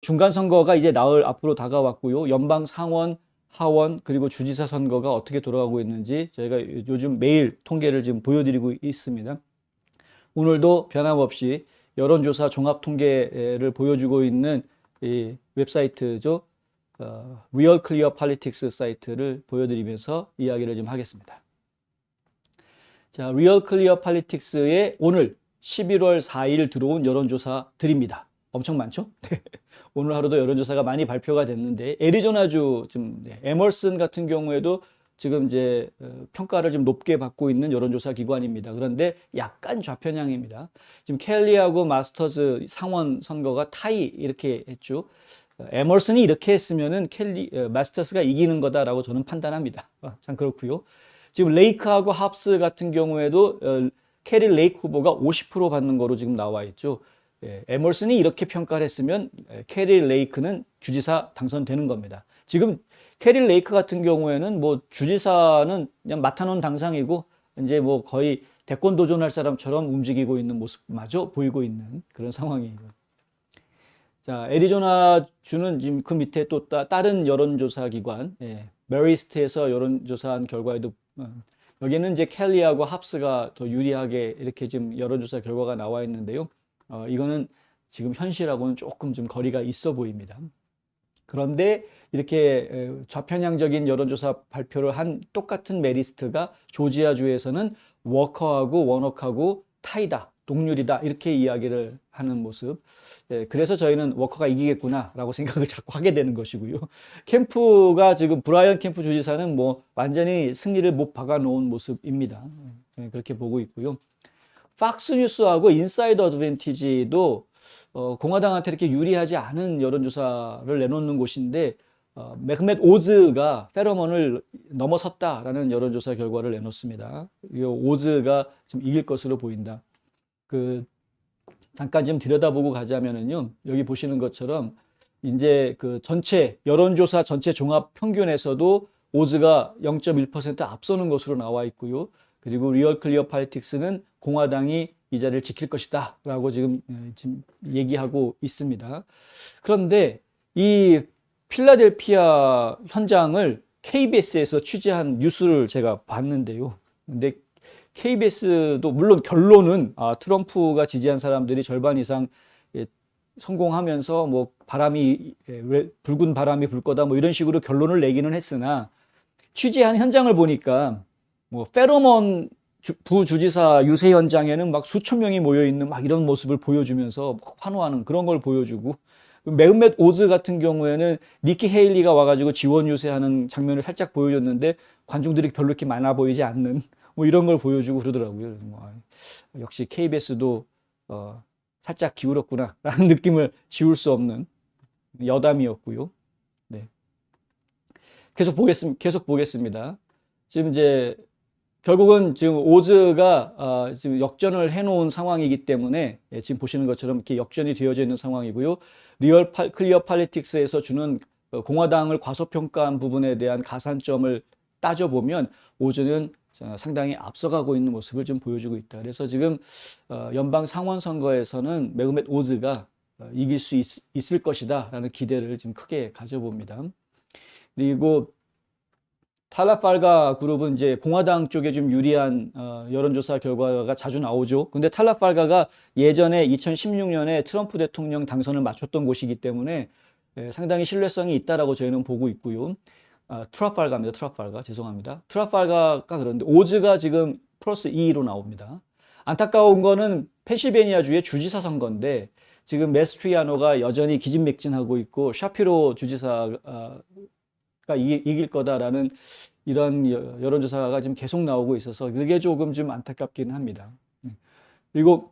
중간 선거가 이제 나흘 앞으로 다가왔고요. 연방 상원, 하원 그리고 주지사 선거가 어떻게 돌아가고 있는지 저희가 요즘 매일 통계를 지금 보여드리고 있습니다. 오늘도 변함없이 여론조사 종합 통계를 보여주고 있는 이 웹사이트죠. Real Clear Politics 사이트를 보여드리면서 이야기를 좀 하겠습니다. 자, Real Clear Politics에 오늘 11월 4일 들어온 여론조사들입니다. 엄청 많죠? 오늘 하루도 여론조사가 많이 발표가 됐는데 애리조나주 좀 에머슨 같은 경우에도 지금 이제 평가를 좀 높게 받고 있는 여론조사 기관입니다. 그런데 약간 좌편향입니다. 지금 켈리하고 마스터즈 상원 선거가 타이 이렇게 했죠. 에머슨이 이렇게 했으면은 마스터스가 이기는 거다라고 저는 판단합니다. 참 그렇고요. 지금 레이크하고 합스 같은 경우에도 캐리 레이크 후보가 50% 받는 거로 지금 나와 있죠. 에머슨이 이렇게 평가를 했으면 캐리 레이크는 주지사 당선되는 겁니다. 지금 캐리 레이크 같은 경우에는 뭐 주지사는 그냥 맡아놓은 당상이고 이제 뭐 거의 대권 도전할 사람처럼 움직이고 있는 모습마저 보이고 있는 그런 상황이에요. 자, 애리조나 주는 지금 그 밑에 또 다른 여론조사 기관, 메리스트에서 여론조사한 결과에도 여기는 이제 켈리하고 합스가 더 유리하게 이렇게 지금 여론조사 결과가 나와 있는데요. 이거는 지금 현실하고는 조금 좀 거리가 있어 보입니다. 그런데 이렇게 좌편향적인 여론조사 발표를 한 똑같은 메리스트가 조지아주에서는 워커하고 워넉하고 타이다, 동률이다 이렇게 이야기를 하는 모습. 그래서 저희는 워커가 이기겠구나라고 생각을 자꾸 하게 되는 것이고요. 캠프가 지금 브라이언 캠프 주지사는 뭐 완전히 승리를 못 박아놓은 모습입니다. 그렇게 보고 있고요. 팍스뉴스하고 인사이더 어드밴티지도 공화당한테 이렇게 유리하지 않은 여론조사를 내놓는 곳인데 맥맷 오즈가 페러먼을 넘어섰다라는 여론조사 결과를 내놓습니다. 이 오즈가 좀 이길 것으로 보인다. 잠깐 좀 들여다보고 가자면은요, 여기 보시는 것처럼 이제 그 전체 여론조사 전체 종합 평균에서도 오즈가 0.1% 앞서는 것으로 나와 있고요. 그리고 리얼 클리어 팔리틱스는 공화당이 이 자리를 지킬 것이다 라고 지금 얘기하고 있습니다. 그런데 이 필라델피아 현장을 KBS에서 취재한 뉴스를 제가 봤는데요. 근데 KBS도 물론 결론은 트럼프가 지지한 사람들이 절반 이상 성공하면서 뭐 붉은 바람이 불 거다 뭐 이런 식으로 결론을 내기는 했으나 취재한 현장을 보니까 뭐 페로몬 부주지사 유세 현장에는 막 수천 명이 모여 있는 막 이런 모습을 보여주면서 환호하는 그런 걸 보여주고 맥맷 오즈 같은 경우에는 니키 헤일리가 와가지고 지원 유세하는 장면을 살짝 보여줬는데 관중들이 별로 이렇게 많아 보이지 않는 뭐 이런 걸 보여주고 그러더라고요. 역시 KBS도 살짝 기울었구나라는 느낌을 지울 수 없는 여담이었고요. 네. 계속 보겠습니다. 지금 이제 결국은 지금 오즈가 지금 역전을 해놓은 상황이기 때문에 지금 보시는 것처럼 이렇게 역전이 되어져 있는 상황이고요. 리얼 클리어 팔리틱스에서 주는 공화당을 과소평가한 부분에 대한 가산점을 따져보면 오즈는 상당히 앞서가고 있는 모습을 좀 보여주고 있다. 그래서 지금 연방 상원 선거에서는 맥맷 오즈가 이길 수 있을 것이다 라는 기대를 지금 크게 가져봅니다. 그리고 탈라팔가 그룹은 이제 공화당 쪽에 좀 유리한 여론조사 결과가 자주 나오죠. 근데 탈라팔가가 예전에 2016년에 트럼프 대통령 당선을 맞췄던 곳이기 때문에 상당히 신뢰성이 있다라고 저희는 보고 있고요. 트라팔가입니다. 트라팔가. 죄송합니다. 트라팔가가 그런데 오즈가 지금 플러스 2로 나옵니다. 안타까운 거는 펜실베니아주의 주지사 선거인데 지금 메스트리아노가 여전히 기진맥진하고 있고 샤피로 주지사가 이길 거다라는 이런 여론조사가 지금 계속 나오고 있어서 그게 조금 좀 안타깝긴 합니다. 그리고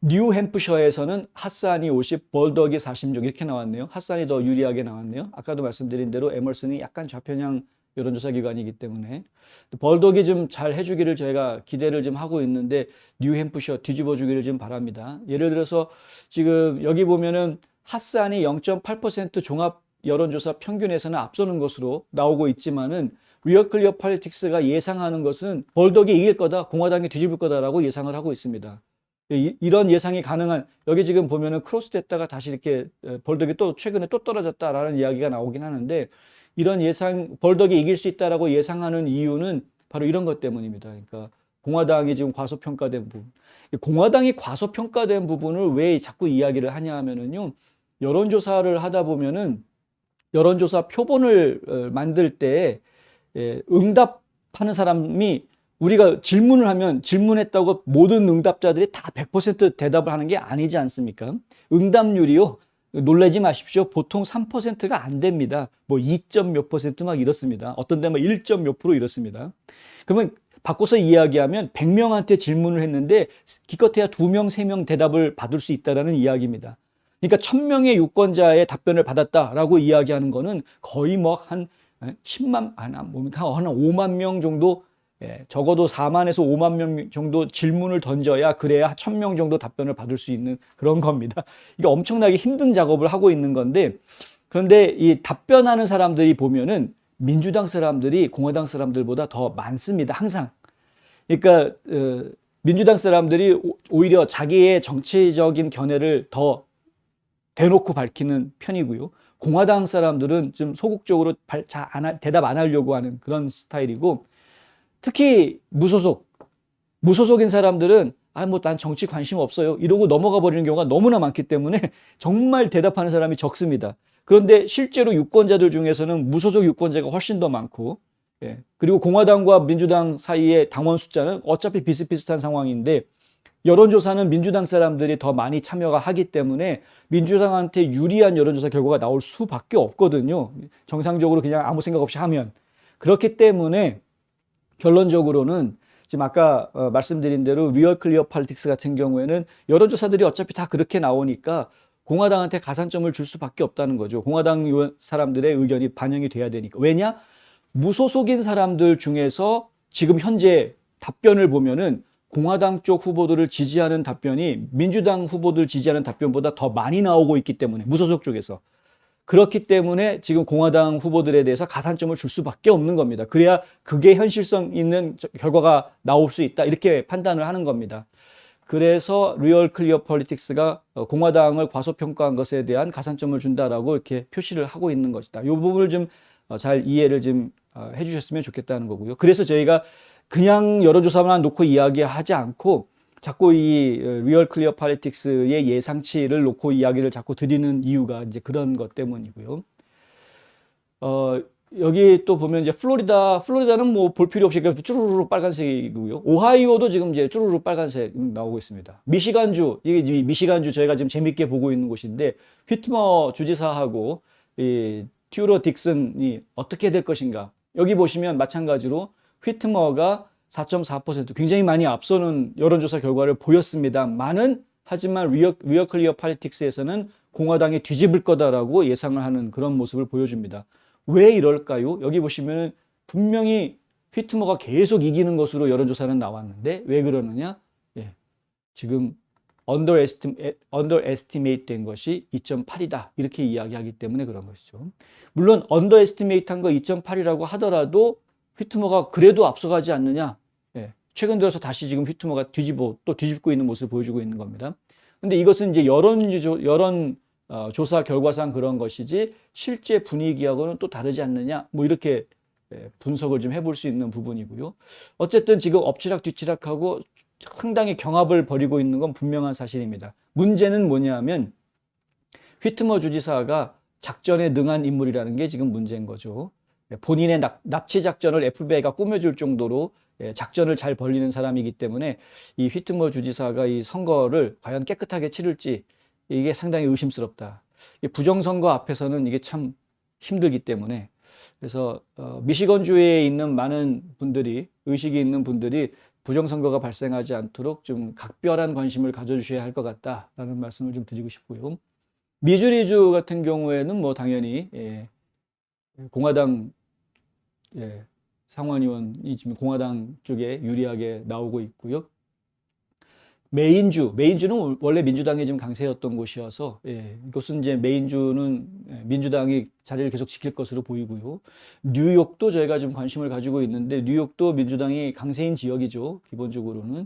뉴햄프셔에서는 핫산이 50, 벌덕이 46 이렇게 나왔네요. 핫산이 더 유리하게 나왔네요. 아까도 말씀드린 대로 에머슨이 약간 좌편향 여론조사 기관이기 때문에 벌덕이 좀 잘 해주기를 저희가 기대를 좀 하고 있는데 뉴햄프셔 뒤집어주기를 좀 바랍니다. 예를 들어서 지금 여기 보면은 핫산이 0.8% 종합 여론조사 평균에서는 앞서는 것으로 나오고 있지만은 리얼 클리어 팔리틱스가 예상하는 것은 벌덕이 이길 거다, 공화당이 뒤집을 거다라고 예상을 하고 있습니다. 이런 예상이 가능한, 여기 지금 보면은 크로스 됐다가 다시 이렇게 벌덕이 또 최근에 또 떨어졌다라는 이야기가 나오긴 하는데, 이런 예상, 벌덕이 이길 수 있다라고 예상하는 이유는 바로 이런 것 때문입니다. 그러니까 공화당이 지금 과소평가된 부분. 공화당이 과소평가된 부분을 왜 자꾸 이야기를 하냐 하면은요, 여론조사를 하다 보면은 여론조사 표본을 만들 때 응답하는 사람이, 우리가 질문을 하면 질문했다고 모든 응답자들이 다 100% 대답을 하는 게 아니지 않습니까? 응답률이요, 놀라지 마십시오. 보통 3%가 안 됩니다. 뭐 2점 몇 퍼센트 막 이렇습니다. 어떤 데는 1점 몇 프로 이렇습니다. 그러면 바꿔서 이야기하면 100명한테 질문을 했는데 기껏해야 2명, 3명 대답을 받을 수 있다는 이야기입니다. 그러니까 1000명의 유권자의 답변을 받았다라고 이야기하는 거는 거의 뭐 한 10만, 한 5만 명 정도, 적어도 4만에서 5만 명 정도 질문을 던져야, 그래야 1000명 정도 답변을 받을 수 있는 그런 겁니다. 이게 엄청나게 힘든 작업을 하고 있는 건데, 그런데 이 답변하는 사람들이 보면은 민주당 사람들이 공화당 사람들보다 더 많습니다. 항상. 그러니까 민주당 사람들이 오히려 자기의 정치적인 견해를 더 대놓고 밝히는 편이고요. 공화당 사람들은 좀 소극적으로 대답 안 하려고 하는 그런 스타일이고, 특히 무소속인 사람들은 뭐 난 정치 관심 없어요 이러고 넘어가 버리는 경우가 너무나 많기 때문에 정말 대답하는 사람이 적습니다. 그런데 실제로 유권자들 중에서는 무소속 유권자가 훨씬 더 많고, 그리고 공화당과 민주당 사이의 당원 숫자는 어차피 비슷비슷한 상황인데, 여론조사는 민주당 사람들이 더 많이 참여가 하기 때문에 민주당한테 유리한 여론조사 결과가 나올 수밖에 없거든요. 정상적으로 그냥 아무 생각 없이 하면. 그렇기 때문에 결론적으로는 지금 아까 말씀드린 대로 리얼 클리어 폴리틱스 같은 경우에는 여론조사들이 어차피 다 그렇게 나오니까 공화당한테 가산점을 줄 수밖에 없다는 거죠. 공화당 사람들의 의견이 반영이 돼야 되니까. 왜냐? 무소속인 사람들 중에서 지금 현재 답변을 보면은 공화당 쪽 후보들을 지지하는 답변이 민주당 후보들 지지하는 답변보다 더 많이 나오고 있기 때문에, 무소속 쪽에서. 그렇기 때문에 지금 공화당 후보들에 대해서 가산점을 줄 수밖에 없는 겁니다. 그래야 그게 현실성 있는 결과가 나올 수 있다, 이렇게 판단을 하는 겁니다. 그래서 리얼 클리어 폴리틱스가 공화당을 과소평가한 것에 대한 가산점을 준다라고 이렇게 표시를 하고 있는 것이다. 이 부분을 좀 잘 이해를 좀 해주셨으면 좋겠다는 거고요. 그래서 저희가 그냥 여론조사만 놓고 이야기하지 않고 자꾸 이 리얼 클리어 폴리틱스의 예상치를 놓고 이야기를 자꾸 드리는 이유가 이제 그런 것 때문이고요. 여기 또 보면 이제 플로리다는 뭐 볼 필요 없이 쭈루루루 빨간색이고요. 오하이오도 지금 이제 쭈루루루 빨간색 나오고 있습니다. 이게 미시간주 저희가 지금 재밌게 보고 있는 곳인데, 휘트머 주지사하고 이 튜러 딕슨이 어떻게 될 것인가. 여기 보시면 마찬가지로 휘트머가 4.4% 굉장히 많이 앞서는 여론조사 결과를 보였습니다만은, 하지만 리얼 클리어 폴리틱스에서는 공화당이 뒤집을 거다라고 예상을 하는 그런 모습을 보여줍니다. 왜 이럴까요? 여기 보시면 분명히 휘트머가 계속 이기는 것으로 여론조사는 나왔는데 왜 그러느냐? 지금 underestimate 된 것이 2.8이다 이렇게 이야기하기 때문에 그런 것이죠. 물론 underestimate 한 거 2.8이라고 하더라도 휘트머가 그래도 앞서가지 않느냐? 최근 들어서 다시 지금 휘트머가 뒤집고 있는 모습을 보여주고 있는 겁니다. 근데 이것은 이제 조사 결과상 그런 것이지 실제 분위기하고는 또 다르지 않느냐, 뭐 이렇게 분석을 좀 해볼 수 있는 부분이고요. 어쨌든 지금 엎치락뒤치락하고 상당히 경합을 벌이고 있는 건 분명한 사실입니다. 문제는 뭐냐면 휘트머 주지사가 작전에 능한 인물이라는 게 지금 문제인 거죠. 본인의 납치 작전을 FBI가 꾸며줄 정도로 작전을 잘 벌리는 사람이기 때문에 이 휘트머 주지사가 이 선거를 과연 깨끗하게 치를지 이게 상당히 의심스럽다. 부정선거 앞에서는 이게 참 힘들기 때문에, 그래서 미시건주에 있는 많은 분들이, 의식이 있는 분들이 부정선거가 발생하지 않도록 좀 각별한 관심을 가져주셔야 할 것 같다라는 말씀을 좀 드리고 싶고요. 미주리주 같은 경우에는 뭐 당연히 공화당 상원의원이 지금 공화당 쪽에 유리하게 나오고 있고요. 메인주는 원래 민주당이 좀 강세였던 곳이어서, 이것은 이제 메인주는 민주당이 자리를 계속 지킬 것으로 보이고요. 뉴욕도 저희가 좀 관심을 가지고 있는데, 뉴욕도 민주당이 강세인 지역이죠, 기본적으로는.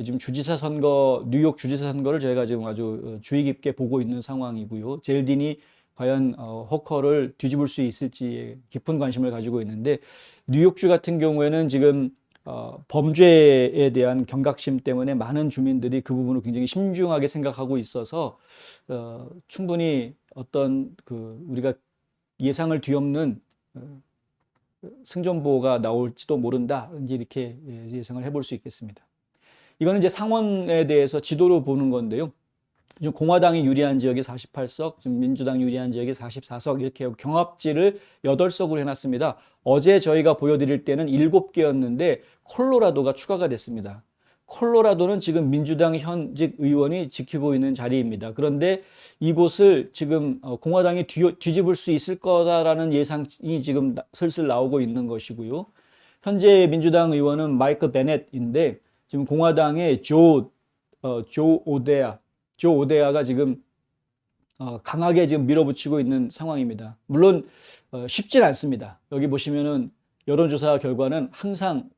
지금 주지사 선거, 뉴욕 주지사 선거를 저희가 지금 아주 주의 깊게 보고 있는 상황이고요. 젤딘이 과연 호커를 뒤집을 수 있을지에 깊은 관심을 가지고 있는데, 뉴욕주 같은 경우에는 지금 범죄에 대한 경각심 때문에 많은 주민들이 그 부분을 굉장히 신중하게 생각하고 있어서 충분히 어떤 우리가 예상을 뒤엎는 승전보가 나올지도 모른다, 이제 이렇게 예상을 해볼 수 있겠습니다. 이거는 이제 상원에 대해서 지도로 보는 건데요. 지금 공화당이 유리한 지역이 48석, 지금 민주당 유리한 지역이 44석, 이렇게 경합지를 8석으로 해놨습니다. 어제 저희가 보여드릴 때는 7개였는데 콜로라도가 추가가 됐습니다. 콜로라도는 지금 민주당 현직 의원이 지키고 있는 자리입니다. 그런데 이곳을 지금 공화당이 뒤집을 수 있을 거다라는 예상이 지금 슬슬 나오고 있는 것이고요. 현재 민주당 의원은 마이크 베넷인데, 지금 공화당의 조 오데아가 지금 강하게 지금 밀어붙이고 있는 상황입니다. 물론 쉽진 않습니다. 여기 보시면은 여론조사 결과는 항상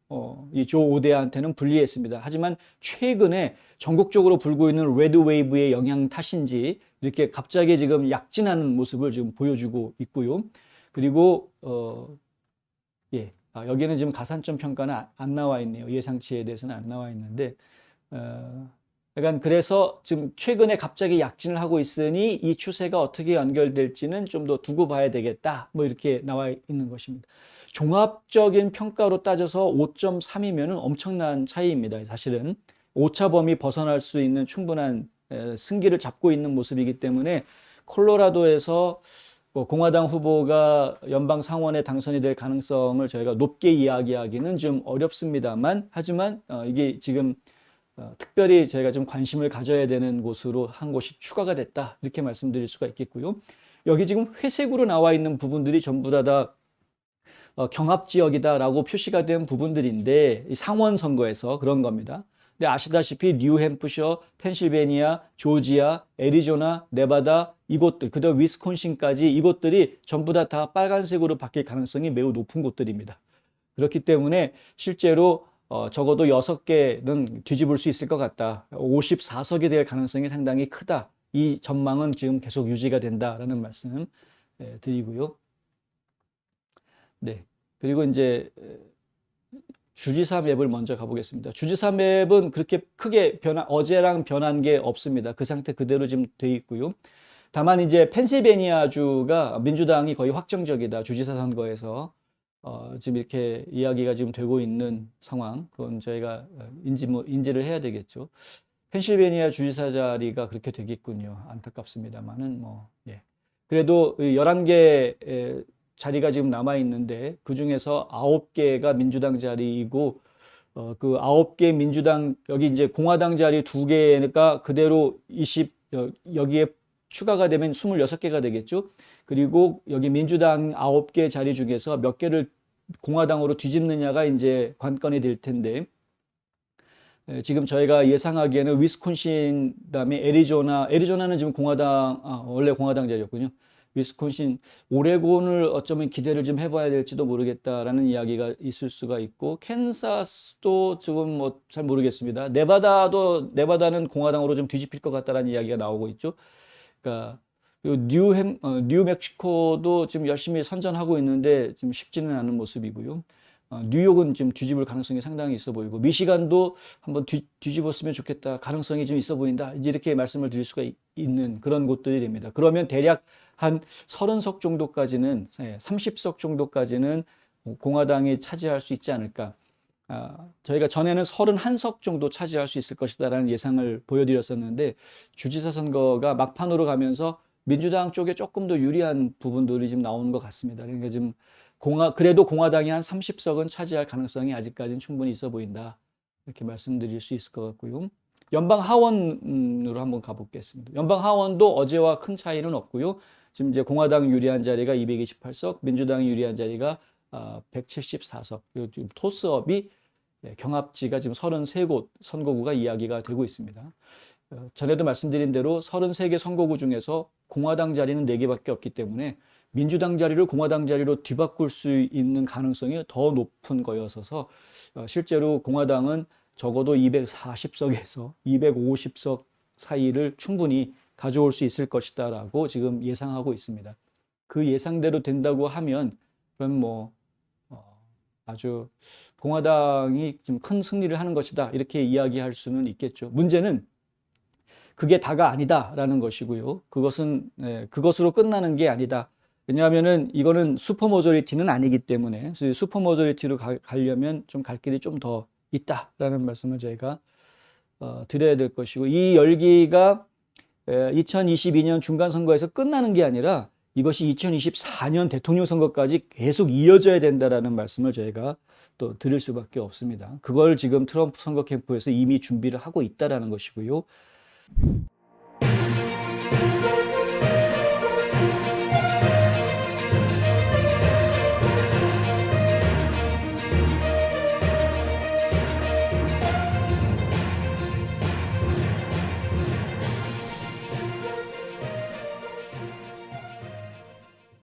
이 조 오데아한테는 불리했습니다. 하지만 최근에 전국적으로 불고 있는 레드 웨이브의 영향 탓인지 이렇게 갑자기 지금 약진하는 모습을 지금 보여주고 있고요. 그리고 여기는 지금 가산점 평가는 안 나와 있네요. 예상치에 대해서는 안 나와 있는데, 약간 그래서 지금 최근에 갑자기 약진을 하고 있으니 이 추세가 어떻게 연결될지는 좀 더 두고 봐야 되겠다, 뭐 이렇게 나와 있는 것입니다. 종합적인 평가로 따져서 5.3이면 엄청난 차이입니다. 사실은 오차 범위 벗어날 수 있는 충분한 승기를 잡고 있는 모습이기 때문에 콜로라도에서 공화당 후보가 연방 상원에 당선이 될 가능성을 저희가 높게 이야기하기는 좀 어렵습니다만, 하지만 이게 지금 특별히 저희가 좀 관심을 가져야 되는 곳으로 한 곳이 추가가 됐다, 이렇게 말씀드릴 수가 있겠고요. 여기 지금 회색으로 나와 있는 부분들이 전부 다 경합지역이다라고 표시가 된 부분들인데, 상원 선거에서 그런 겁니다. 근데 아시다시피 뉴햄프셔, 펜실베니아, 조지아, 애리조나, 네바다, 이곳들, 그다음 위스콘신까지 이곳들이 전부 다 빨간색으로 바뀔 가능성이 매우 높은 곳들입니다. 그렇기 때문에 실제로 적어도 6개는 뒤집을 수 있을 것 같다. 54석이 될 가능성이 상당히 크다. 이 전망은 지금 계속 유지가 된다라는 말씀 드리고요. 네. 그리고 이제 주지사 맵을 먼저 가보겠습니다. 주지사 맵은 그렇게 크게 어제랑 변한 게 없습니다. 그 상태 그대로 지금 돼 있고요. 다만 이제 펜실베니아주가 민주당이 거의 확정적이다, 주지사 선거에서 지금 이렇게 이야기가 지금 되고 있는 상황, 그건 저희가 인지를 해야 되겠죠. 펜실베니아 주지사 자리가 그렇게 되겠군요. 안타깝습니다만은 예. 그래도 11개 자리가 지금 남아 있는데 그 중에서 9개가 민주당 자리이고, 그 9개 민주당, 여기 이제 공화당 자리 2개가 그대로 여기에 추가가 되면 26개가 되겠죠. 그리고 여기 민주당 9개 자리 중에서 몇 개를 공화당으로 뒤집느냐가 이제 관건이 될 텐데, 지금 저희가 예상하기에는 위스콘신, 그다음에 애리조나는 지금 원래 공화당 자리였군요. 위스콘신, 오레곤을 어쩌면 기대를 좀 해봐야 될지도 모르겠다라는 이야기가 있을 수가 있고, 캔사스도 지금 잘 모르겠습니다. 네바다는 공화당으로 좀 뒤집힐 것 같다라는 이야기가 나오고 있죠. 그러니까 뉴멕시코도 지금 열심히 선전하고 있는데 지금 쉽지는 않은 모습이고요. 뉴욕은 지금 뒤집을 가능성이 상당히 있어 보이고, 미시간도 한번 뒤집었으면 좋겠다, 가능성이 좀 있어 보인다, 이제 이렇게 말씀을 드릴 수가 있는 그런 곳들이 됩니다. 그러면 대략 한 30석 정도까지는, 30석 정도까지는 공화당이 차지할 수 있지 않을까. 저희가 전에는 31석 정도 차지할 수 있을 것이다라는 예상을 보여드렸었는데, 주지사 선거가 막판으로 가면서 민주당 쪽에 조금 더 유리한 부분들이 지금 나오는 것 같습니다. 그러니까 지금 그래도 공화당이 한 30석은 차지할 가능성이 아직까지는 충분히 있어 보인다, 이렇게 말씀드릴 수 있을 것 같고요. 연방 하원으로 한번 가보겠습니다. 연방 하원도 어제와 큰 차이는 없고요. 지금 이제 공화당 유리한 자리가 228석, 민주당이 유리한 자리가 174석. 지금 토스업이 경합지가 지금 33곳 선거구가 이야기가 되고 있습니다. 전에도 말씀드린 대로 33개 선거구 중에서 공화당 자리는 4개밖에 없기 때문에 민주당 자리를 공화당 자리로 뒤바꿀 수 있는 가능성이 더 높은 거였어서, 실제로 공화당은 적어도 240석에서 250석 사이를 충분히 가져올 수 있을 것이다라고 지금 예상하고 있습니다. 그 예상대로 된다고 하면 그럼 뭐 아주 공화당이 좀 큰 승리를 하는 것이다 이렇게 이야기할 수는 있겠죠. 문제는 그게 다가 아니다라는 것이고요. 그것은 그것으로 끝나는 게 아니다. 왜냐하면은 이거는 슈퍼 머저리티는 아니기 때문에 슈퍼 머저리티로 가려면 좀 갈 길이 좀 더 있다라는 말씀을 저희가 드려야 될 것이고, 이 열기가 2022년 중간선거에서 끝나는 게 아니라 이것이 2024년 대통령 선거까지 계속 이어져야 된다라는 말씀을 저희가 또 드릴 수밖에 없습니다. 그걸 지금 트럼프 선거 캠프에서 이미 준비를 하고 있다라는 것이고요.